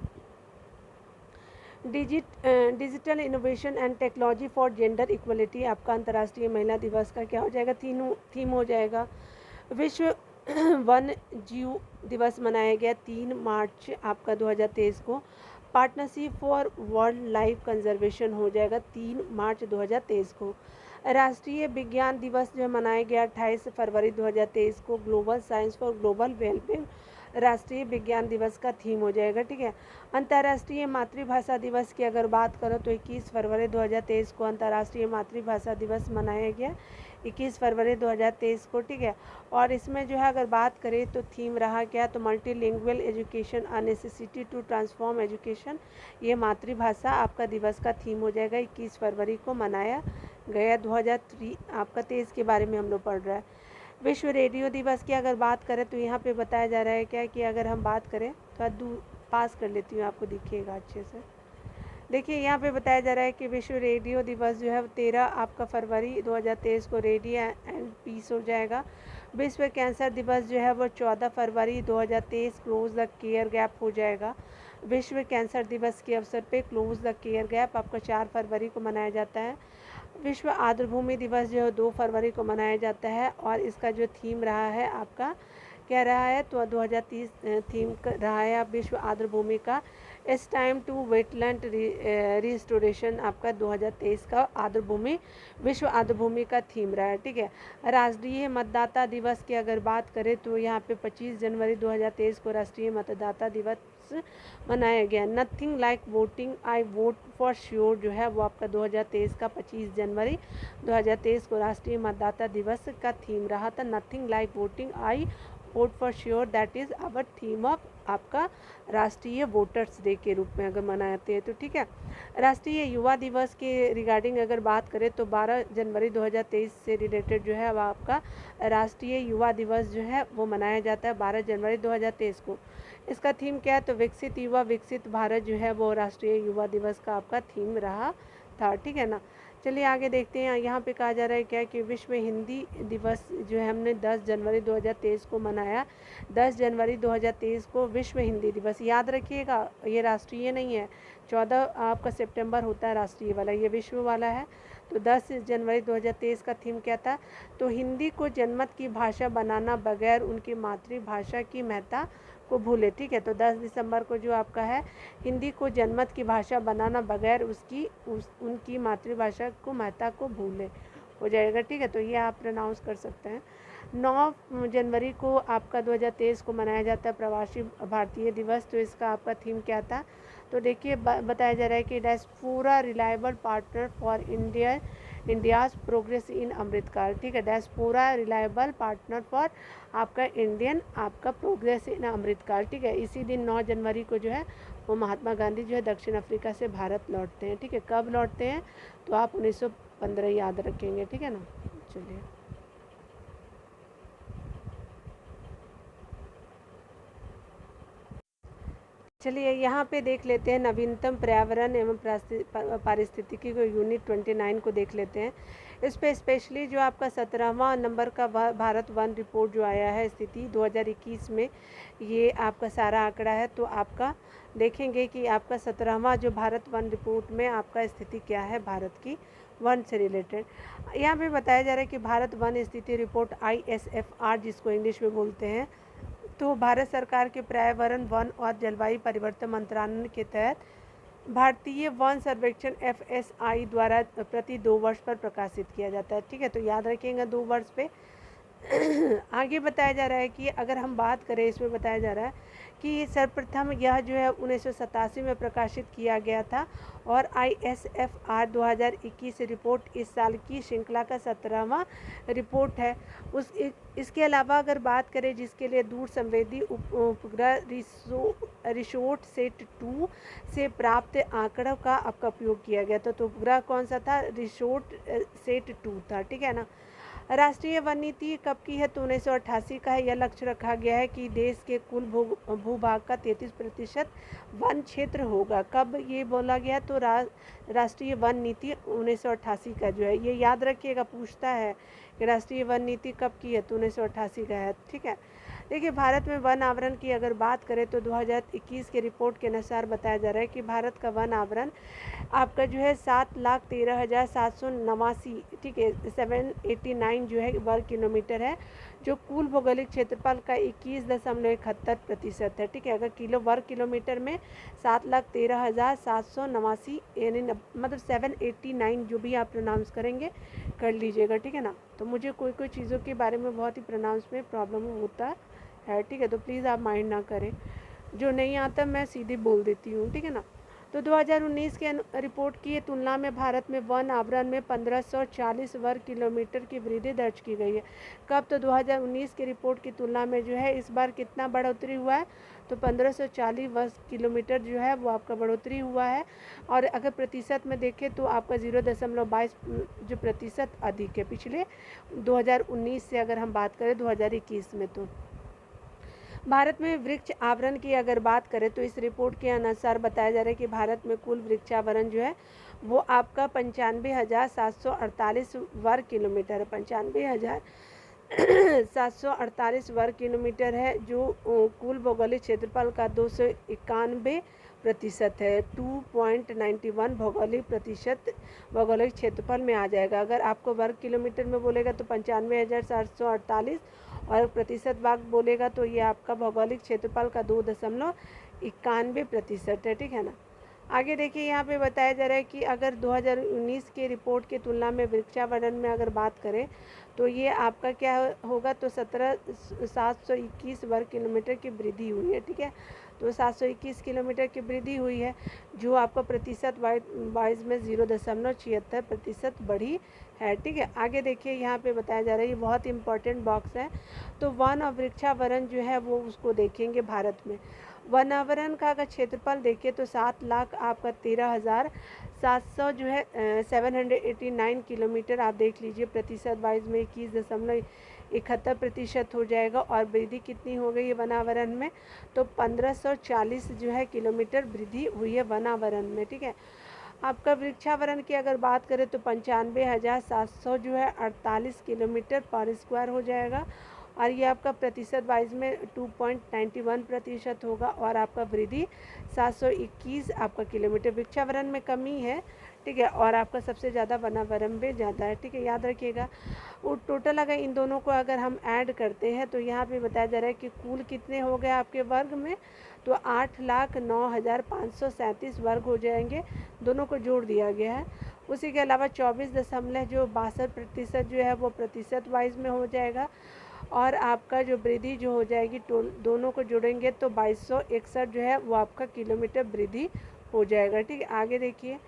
innovation and technology for gender equality आपका अंतर्राष्ट्रीय महिला दिवस का क्या हो जाएगा, थीम हो जाएगा। विश्व वन जीव दिवस मनाया गया 3 मार्च आपका 2023 को। Partnership for world life conservation हो जाएगा 3 मार्च 2023 को। राष्ट्रीय विज्ञान दिवस जो मनाया गया 28 फरवरी 2023 को। Global science for global wellbeing राष्ट्रीय विज्ञान दिवस का थीम हो जाएगा। ठीक है, अंतर्राष्ट्रीय मातृभाषा दिवस की अगर बात करो तो 21 फरवरी 2023 को अंतर्राष्ट्रीय मातृभाषा दिवस मनाया गया 21 फरवरी 2023 को। ठीक है, और इसमें जो है अगर बात करें तो थीम रहा क्या, तो multilingual education a necessity to transform education, ये मातृभाषा आपका दिवस का थीम हो जाएगा। 21 फरवरी को मनाया गया। 2003 आपका 23 के बारे में हम लोग पढ़ रहा है। विश्व रेडियो दिवस की अगर बात करें तो यहाँ पे बताया जा रहा है क्या कि अगर हम बात करें तो दूर पास कर लेती हूँ, आपको दिखिएगा अच्छे से। देखिए यहाँ पे बताया जा रहा है कि विश्व रेडियो दिवस जो है 13 आपका फरवरी 2023 को रेडियो एंड पीस हो जाएगा। विश्व कैंसर दिवस जो है वो 14 फरवरी 2023 क्लोज द केयर गैप हो जाएगा। विश्व कैंसर दिवस के अवसर पे क्लोज द केयर गैप आपका 4 फरवरी को मनाया जाता है। विश्व आर्द्रभूमि दिवस जो है 2 फरवरी को मनाया जाता है। और इसका जो थीम रहा है आपका क्या रहा है, तो 2030 थीम रहा है आप विश्व आर्द्रभूमि का it's time to wetland restoration आपका 2023 का आर्द्रभूमि विश्व आर्द्रभूमि का थीम रहा है। ठीक है, राष्ट्रीय मतदाता दिवस की अगर बात करें तो यहाँ पे 25 जनवरी 2023 को राष्ट्रीय मतदाता दिवस मनाया गया। Nothing like voting I vote for sure जो है वो आपका 2023 का 25 जनवरी 2023 को राष्ट्रीय मतदाता दिवस का थीम रहा था। Nothing like voting I vote for sure, that is our theme of आपका राष्ट्रीय वोटर्स डे के रूप में अगर मनाते हैं तो। ठीक है, राष्ट्रीय युवा दिवस के रिगार्डिंग अगर बात करें तो 12 जनवरी 2023 से रिलेटेड जो है अब आपका राष्ट्रीय युवा दिवस जो है वो मनाया जाता है 12 जनवरी 2023 को। इसका थीम क्या है, तो विकसित युवा विकसित भारत जो है वो राष्ट्रीय युवा दिवस का आपका थीम रहा था। ठीक है ना, चलिए आगे देखते हैं। यहाँ पे कहा जा रहा है क्या कि विश्व हिंदी दिवस जो है हमने 10 जनवरी 2023 को मनाया। 10 जनवरी 2023 को विश्व हिंदी दिवस, याद रखिएगा ये राष्ट्रीय नहीं है। 14 आपका सितंबर होता है राष्ट्रीय वाला, ये विश्व वाला है। तो 10 जनवरी 2023 का थीम क्या था, तो हिंदी को जनमत की भाषा बनाना बगैर उनकी मातृभाषा की महत्ता को भूले। ठीक है, तो 10 दिसंबर को जो आपका है हिंदी को जनमत की भाषा बनाना बगैर उनकी मातृभाषा को महत्ता को भूले हो जाएगा। ठीक है, तो ये आप प्रनाउंस कर सकते हैं। 9 जनवरी को आपका 2023 को मनाया जाता है प्रवासी भारतीय दिवस। तो इसका आपका थीम क्या था, तो देखिए बताया जा रहा है कि diaspora reliable partner for India's progress in Amritkaal. ठीक है, डायस्पोरा रिलायबल पार्टनर फॉर आपका इंडियन आपका प्रोग्रेस इन अमृतकाल। ठीक है, इसी दिन 9 जनवरी को जो है वो महात्मा गांधी जो है दक्षिण अफ्रीका से भारत लौटते हैं। ठीक है, कब लौटते हैं, तो आप 1915 याद रखेंगे। ठीक है ना, चलिए। चलिए यहाँ पे देख लेते हैं नवीनतम पर्यावरण एवं पारिस्थितिकी को यूनिट 29 को देख लेते हैं। इस पे स्पेशली जो आपका 17वां नंबर का भारत वन रिपोर्ट जो आया है स्थिति 2021 में, ये आपका सारा आंकड़ा है। तो आपका देखेंगे कि आपका 17वां जो भारत वन रिपोर्ट में आपका स्थिति क्या है भारत की वन से रिलेटेड। यहाँ पे बताया जा रहा है कि भारत वन स्थिति रिपोर्ट ISFR जिसको इंग्लिश में बोलते हैं, तो भारत सरकार के पर्यावरण वन और जलवायु परिवर्तन मंत्रालय के तहत भारतीय वन सर्वेक्षण FSI द्वारा प्रति 2 वर्ष पर प्रकाशित किया जाता है। ठीक है, तो याद रखिएगा 2 वर्ष पे। आगे बताया जा रहा है कि अगर हम बात करें, इसमें बताया जा रहा है कि सर्वप्रथम यह जो है 1987 में प्रकाशित किया गया था और ISFR 2021 रिपोर्ट इस साल की श्रृंखला का 17वां रिपोर्ट है। इसके अलावा अगर बात करें जिसके लिए दूर संवेदी उपग्रह रिसोर्ट सेट 2 से प्राप्त आंकड़ों का आपका उपयोग किया गया था। तो उपग्रह कौन सा था? रिसोर्ट सेट 2 था। ठीक है ना। राष्ट्रीय वन नीति कब की है? तो 1988 का है। यह लक्ष्य रखा गया है कि देश के कुल भूभाग का 33% वन क्षेत्र होगा। कब ये बोला गया? तो राष्ट्रीय वन नीति 1988 का जो है, ये याद रखिएगा, पूछता है कि राष्ट्रीय वन नीति कब की है? तो 1988 का है। ठीक है, देखिए भारत में वन आवरण की अगर बात करें तो 2021 के रिपोर्ट के अनुसार बताया जा रहा है कि भारत का वन आवरण आपका जो है 7,13,789, ठीक है, 789 जो है वर्ग किलोमीटर है, जो कुल भौगोलिक क्षेत्रफल का 21.71% है। ठीक है, अगर वर्ग किलोमीटर में 7,13,789 यानी मतलब 789 जो भी आप प्रोनाउंस करेंगे कर लीजिएगा। ठीक है ना। तो मुझे कोई चीज़ों के बारे में बहुत ही प्रोनाउंस में प्रॉब्लम होता है। ठीक है, तो प्लीज़ आप माइंड ना करें, जो नहीं आता मैं सीधे बोल देती हूँ। ठीक है ना। तो 2019 के रिपोर्ट की तुलना में भारत में वन आवरण में 1540 वर्ग किलोमीटर की वृद्धि दर्ज की गई है। कब? तो 2019 के रिपोर्ट की तुलना में जो है इस बार कितना बढ़ोतरी हुआ है? तो 1540 वर्ग किलोमीटर जो है वो आपका बढ़ोतरी हुआ है। और अगर प्रतिशत में देखें तो आपका 0.22 जो प्रतिशत अधिक है पिछले 2019 से अगर हम बात करें 2021 में। तो भारत में वृक्ष आवरण की अगर बात करें तो इस रिपोर्ट के अनुसार बताया जा रहा है कि भारत में कुल वृक्षावरण जो है वो आपका 95,748 वर्ग किलोमीटर है। 95,748 वर्ग किलोमीटर है, जो कुल भौगोलिक क्षेत्रफल का 291% है। 2.91 भौगोलिक क्षेत्रफल में आ जाएगा। अगर आपको वर्ग किलोमीटर में बोलेगा तो 95,748 और प्रतिशत भाग बोलेगा तो ये आपका भौगोलिक क्षेत्रफल का 2.91% है। ठीक है ना। आगे देखिए यहाँ पे बताया जा रहा है कि अगर 2019 के रिपोर्ट की तुलना में वृक्षावरण में अगर बात करें तो ये आपका क्या होगा? तो 721 वर्ग किलोमीटर की वृद्धि हुई है। ठीक है, तो 721 किलोमीटर की वृद्धि हुई है, जो आपका प्रतिशत वाइज में 0.76% बढ़ी है। ठीक है, आगे देखिए यहाँ पे बताया जा रहा है, ये बहुत इंपॉर्टेंट बॉक्स है। तो वन और वृक्षावरण जो है वो उसको देखेंगे भारत में। वनावरण का अगर क्षेत्रफल देखिए तो 7,00,000 आपका 13,700 जो है 789 किलोमीटर आप देख लीजिए। प्रतिशत वाइज में 21.71% हो जाएगा। और वृद्धि कितनी हो गई है वनावरण में? तो 1540 जो है किलोमीटर वृद्धि हुई है वनावरण में। ठीक है, आपका वृक्षावरण की अगर बात करें तो 95,700 जो है 48 किलोमीटर पर स्क्वायर हो जाएगा। और ये आपका प्रतिशत वाइज में 2.91% होगा। और आपका वृद्धि 721 आपका किलोमीटर वृक्षावरण में कमी है। ठीक है, और आपका सबसे ज़्यादा वनावरण में ज़्यादा है। ठीक है, याद रखिएगा। और टोटल अगर इन दोनों को अगर हम ऐड करते हैं तो यहाँ पे बताया जा रहा है कि कुल कितने हो गए आपके वर्ग में? तो 8,09,537 वर्ग हो जाएंगे। दोनों को जोड़ दिया गया है। उसी के अलावा 24.62% जो है वो प्रतिशत वाइज में हो जाएगा। और आपका जो वृद्धि जो हो जाएगी दोनों को जोड़ेंगे तो 2261 जो है वो आपका किलोमीटर वृद्धि हो जाएगा। ठीक है, आगे देखिए।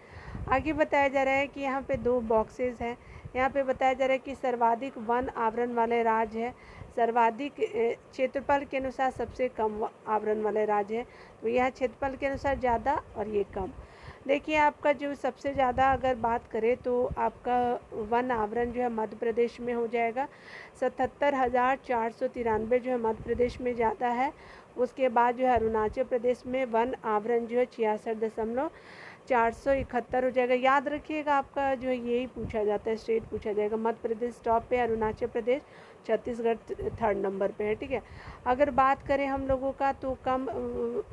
आगे बताया जा रहा है कि यहाँ पे 2 बॉक्सेस हैं। यहाँ पे बताया जा रहा है कि सर्वाधिक वन आवरण वाले राज्य है, सर्वाधिक क्षेत्रफल के अनुसार सबसे कम आवरण वाले राज्य है। तो यह क्षेत्रफल के अनुसार ज़्यादा और ये कम। देखिए आपका जो सबसे ज़्यादा अगर बात करें तो आपका वन आवरण जो है मध्य प्रदेश में हो जाएगा। 77,493 जो है मध्य प्रदेश में ज़्यादा है। उसके बाद जो है अरुणाचल प्रदेश में वन आवरण जो है 66,471 हो जाएगा। याद रखिएगा आपका जो है यही पूछा जाता है, स्टेट पूछा जाएगा। मध्य प्रदेश टॉप पे, अरुणाचल प्रदेश, छत्तीसगढ़ थर्ड नंबर पे है, ठीक है। अगर बात करें हम लोगों का तो कम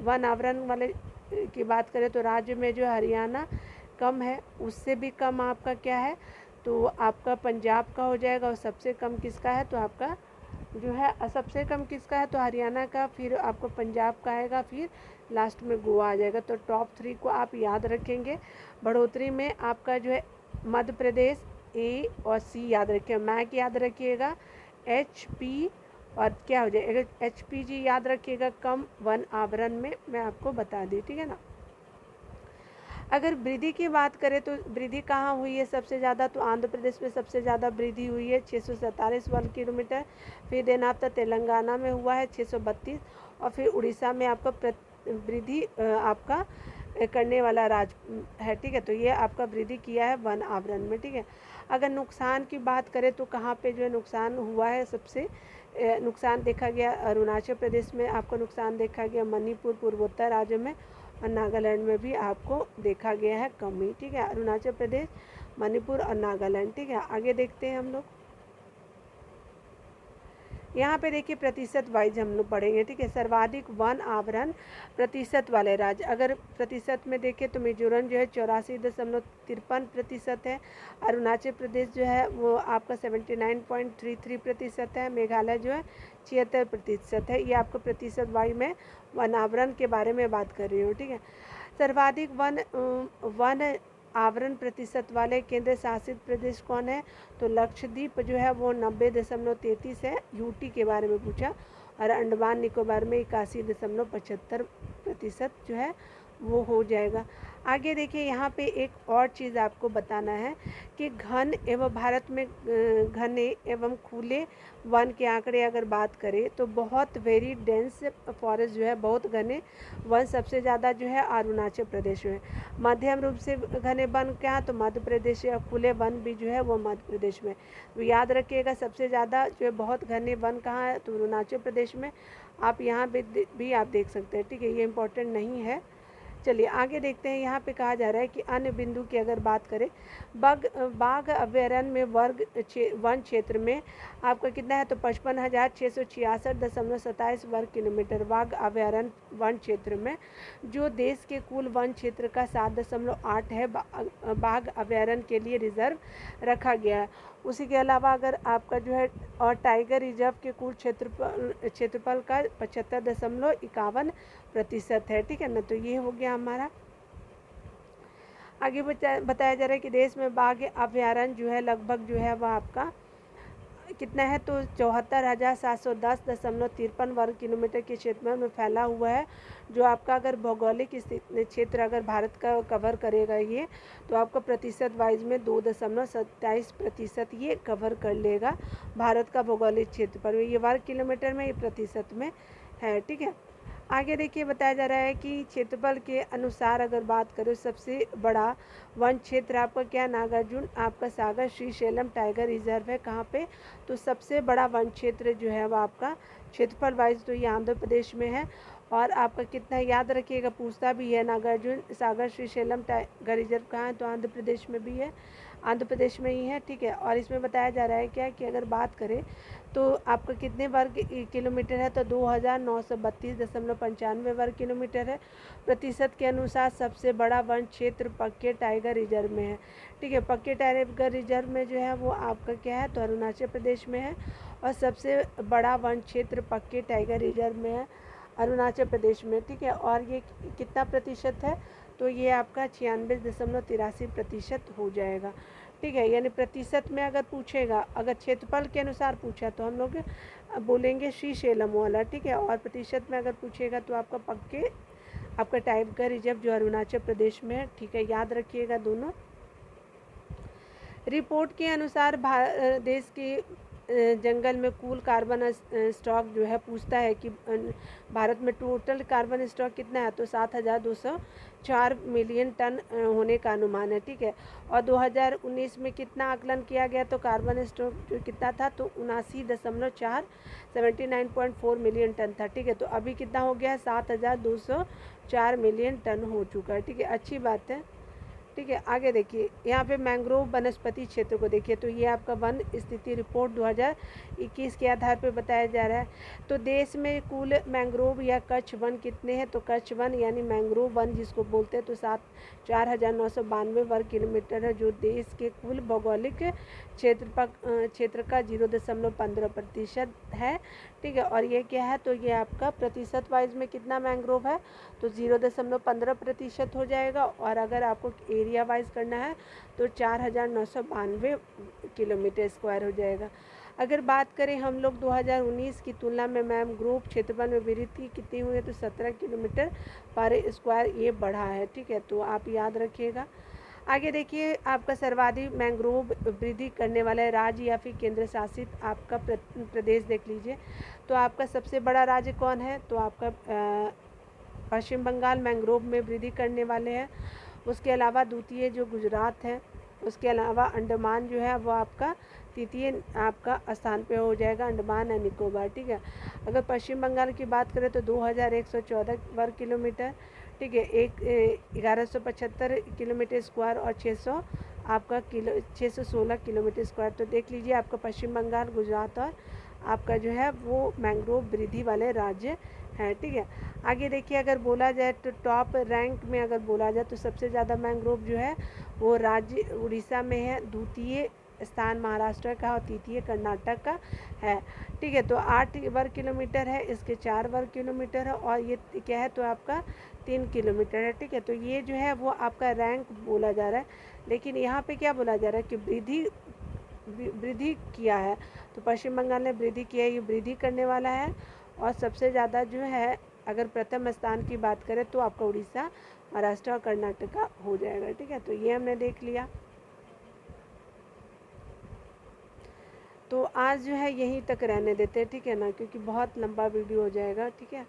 वन आवरण वाले की बात करें तो राज्य में जो हरियाणा कम है, उससे भी कम आपका क्या है तो आपका पंजाब का हो जाएगा। और सबसे कम किसका है तो आपका जो है सबसे कम किसका है तो हरियाणा का, फिर आपको पंजाब का आएगा, फिर लास्ट में गोवा आ जाएगा। तो टॉप 3 को आप याद रखेंगे। बढ़ोतरी में आपका जो है मध्य प्रदेश ए और सी याद रखिए, मैक याद रखिएगा, एच पी और क्या हो जाएगा एच पी जी याद रखिएगा कम वन आवरण में, मैं आपको बता दी, ठीक है ना। अगर वृद्धि की बात करें तो वृद्धि कहाँ हुई है सबसे ज़्यादा तो आंध्र प्रदेश में सबसे ज़्यादा वृद्धि हुई है 647 वर्ग किलोमीटर। फिर देन आपका तेलंगाना में हुआ है 632 और फिर उड़ीसा में आपका वृद्धि आपका करने वाला राज्य है, ठीक है। तो ये आपका वृद्धि किया है वन आवरण में, ठीक है। अगर नुकसान की बात करें तो कहाँ पे जो है नुकसान हुआ है सबसे नुकसान देखा गया अरुणाचल प्रदेश में आपको नुकसान देखा गया, मणिपुर पूर्वोत्तर राज्य में और नागालैंड में भी आपको देखा गया है कमी, ठीक है। अरुणाचल प्रदेश, मणिपुर और नागालैंड, ठीक है। आगे देखते हैं हम लोग। यहाँ पे देखिए प्रतिशत वाइज हम लोग पढ़ेंगे, ठीक है। सर्वाधिक वन आवरण प्रतिशत वाले राज्य, अगर प्रतिशत में देखें तो मिजोरम जो है 84.53% है। अरुणाचल प्रदेश जो है वो आपका 79.33% है। मेघालय जो है 76% है। ये आपको प्रतिशत वाइज में वन आवरण के बारे में बात कर रही हूँ, ठीक है। सर्वाधिक वन आवरण प्रतिशत वाले केंद्र शासित प्रदेश कौन है तो लक्षद्वीप जो है वो 90.33 है। यूटी के बारे में पूछा। और अंडमान निकोबार में 81.75% जो है वो हो जाएगा। आगे देखिए यहाँ पे एक और चीज़ आपको बताना है कि घन एवं भारत में घने एवं खुले वन के आंकड़े अगर बात करें तो बहुत वेरी डेंस फॉरेस्ट जो है, बहुत घने वन सबसे ज़्यादा जो है अरुणाचल प्रदेश में। मध्यम रूप से घने वन क्या तो मध्य प्रदेश, या खुले वन भी जो है वो मध्य प्रदेश में। तो याद रखिएगा सबसे ज़्यादा जो है बहुत घने वन कहाँ है तो अरुणाचल प्रदेश में। आप यहाँ भी आप देख सकते हैं, ठीक है। ये इम्पोर्टेंट नहीं है। चलिए आगे देखते हैं। यहाँ पे कहा जा रहा है कि अन्य बिंदु की अगर बात करें बाघ अभयारण्य में वन क्षेत्र में आपका कितना है तो 55,666.27 वर्ग किलोमीटर बाघ अभयारण्य वन क्षेत्र में, जो देश के कुल वन क्षेत्र का 7.8 है बाघ अभयारण्य के लिए रिजर्व रखा गया है। उसी के अलावा अगर आपका जो है और टाइगर रिजर्व के कुल क्षेत्रफल का 75.51% है, ठीक है ना। तो ये हो गया हमारा। आगे बताया जा रहा है कि देश में बाघ अभयारण्य जो है लगभग जो है वह आपका कितना है तो 74,710.53 वर्ग किलोमीटर के क्षेत्र में फैला हुआ है। जो आपका अगर भौगोलिक क्षेत्र अगर भारत का कवर करेगा ये तो आपका प्रतिशत वाइज में 2.27% ये कवर कर लेगा भारत का भौगोलिक क्षेत्र पर। ये वर्ग किलोमीटर में, ये प्रतिशत में है, ठीक है। आगे देखिए बताया जा रहा है कि क्षेत्रफल के अनुसार अगर बात करें सबसे बड़ा वन क्षेत्र आपका क्या नागार्जुन आपका सागर श्रीशैलम टाइगर रिजर्व है। कहाँ पे तो सबसे बड़ा वन क्षेत्र जो है वो आपका क्षेत्रफल वाइज तो ये आंध्र प्रदेश में है। और आपका कितना याद रखिएगा, पूछता भी है नागार्जुन सागर श्रीशैलम टाइगर रिजर्व कहाँ है तो आंध्र प्रदेश में भी है, आंध्र प्रदेश में ही है, ठीक है। और इसमें बताया जा रहा है क्या कि अगर बात करें तो आपका कितने वर्ग किलोमीटर है तो 2,932.95 वर्ग किलोमीटर है। प्रतिशत के अनुसार सबसे बड़ा वन क्षेत्र पक्के टाइगर रिजर्व में है, ठीक है। पक्के टाइगर रिजर्व में जो है वो आपका क्या है तो अरुणाचल प्रदेश में है। और सबसे बड़ा वन क्षेत्र पक्के टाइगर रिजर्व में है अरुणाचल प्रदेश में, ठीक है। और ये कितना प्रतिशत है तो ये आपका 96.83% हो जाएगा, ठीक है। यानी प्रतिशत में अगर पूछेगा, अगर क्षेत्रफल के अनुसार पूछा तो हम लोग बोलेंगे श्रीशैलम वाला, ठीक है। और प्रतिशत में अगर पूछेगा तो आपका पक्के आपका टाइगर रिजर्व जो अरुणाचल प्रदेश में है, ठीक है। याद रखिएगा दोनों। रिपोर्ट के अनुसार देश की जंगल में कुल कार्बन स्टॉक जो है पूछता है कि भारत में टोटल कार्बन स्टॉक कितना है, तो 7,204 मिलियन टन होने का अनुमान है, ठीक है। और 2019 में कितना आकलन किया गया, तो कार्बन स्टॉक जो कितना था, तो 79.4 मिलियन टन था, ठीक है। तो अभी कितना हो गया है, 7,204 मिलियन टन हो चुका है, ठीक है, अच्छी बात है, ठीक है। आगे देखिए, यहाँ पे मैंग्रोव वनस्पति क्षेत्र को देखिए, तो ये आपका वन स्थिति रिपोर्ट 2021 के आधार पर बताया जा रहा है। तो देश में कुल मैंग्रोव या कच्छ वन कितने हैं, तो कच्छ वन यानी मैंग्रोव वन जिसको बोलते हैं, तो 4,992 वर्ग किलोमीटर है, जो देश के कुल भौगोलिक क्षेत्र का 0.15% है, ठीक है। और ये क्या है, तो ये आपका प्रतिशत वाइज में कितना मैंग्रोव है, तो 0.15% हो जाएगा। और अगर आपको एरिया वाइज करना है तो 4,992 किलोमीटर स्क्वायर हो जाएगा। अगर बात करें हम लोग 2019 की तुलना में मैंग्रोव क्षेत्रफल में वृद्धि कितनी हुई है, तो 17 किलोमीटर पर स्क्वायर ये बढ़ा है, ठीक है, तो आप याद रखिएगा। आगे देखिए, आपका सर्वाधिक मैंग्रोव वृद्धि करने वाला राज्य या फिर केंद्र शासित आपका प्रदेश देख लीजिए। तो आपका सबसे बड़ा राज्य कौन है, तो आपका पश्चिम बंगाल मैंग्रोव में वृद्धि करने वाले हैं। उसके अलावा द्वितीय जो गुजरात है, उसके अलावा अंडमान जो है वो आपका तृतीय आपका स्थान पे हो जाएगा, अंडमान एंड निकोबार, ठीक है। अगर पश्चिम बंगाल की बात करें तो 2,114 वर्ग किलोमीटर, ठीक है, 1,175 किलोमीटर स्क्वायर और 616 किलोमीटर स्क्वायर। तो देख लीजिए, आपका पश्चिम बंगाल, गुजरात और आपका जो है वो मैंग्रोव वृद्धि वाले राज्य हैं, ठीक है। आगे देखिए, अगर बोला जाए तो टॉप रैंक में अगर बोला जाए तो सबसे ज़्यादा मैंग्रोव जो है वो राज्य उड़ीसा में है, द्वितीय स्थान महाराष्ट्र का और तृतीय कर्नाटक का है, ठीक है। तो 8 वर्ग किलोमीटर है, इसके 4 वर्ग किलोमीटर है, और ये क्या है, तो आपका 3 किलोमीटर है, ठीक है। तो ये जो है वो आपका रैंक बोला जा रहा है, लेकिन यहाँ पे क्या बोला जा रहा है कि वृद्धि किया है, तो पश्चिम बंगाल ने वृद्धि किया है, ये वृद्धि करने वाला है। और सबसे ज़्यादा जो है अगर प्रथम स्थान की बात करें तो आपका उड़ीसा, महाराष्ट्र और कर्नाटक हो जाएगा, ठीक है। तो ये हमने देख लिया। तो आज जो है यहीं तक रहने देते हैं, ठीक है ना, क्योंकि बहुत लंबा वीडियो हो जाएगा, ठीक है।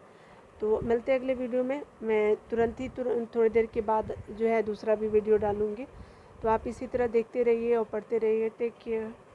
तो मिलते हैं अगले वीडियो में। मैं तुरंत थोड़ी देर के बाद जो है दूसरा भी वीडियो डालूँगी। तो आप इसी तरह देखते रहिए और पढ़ते रहिए। Take care.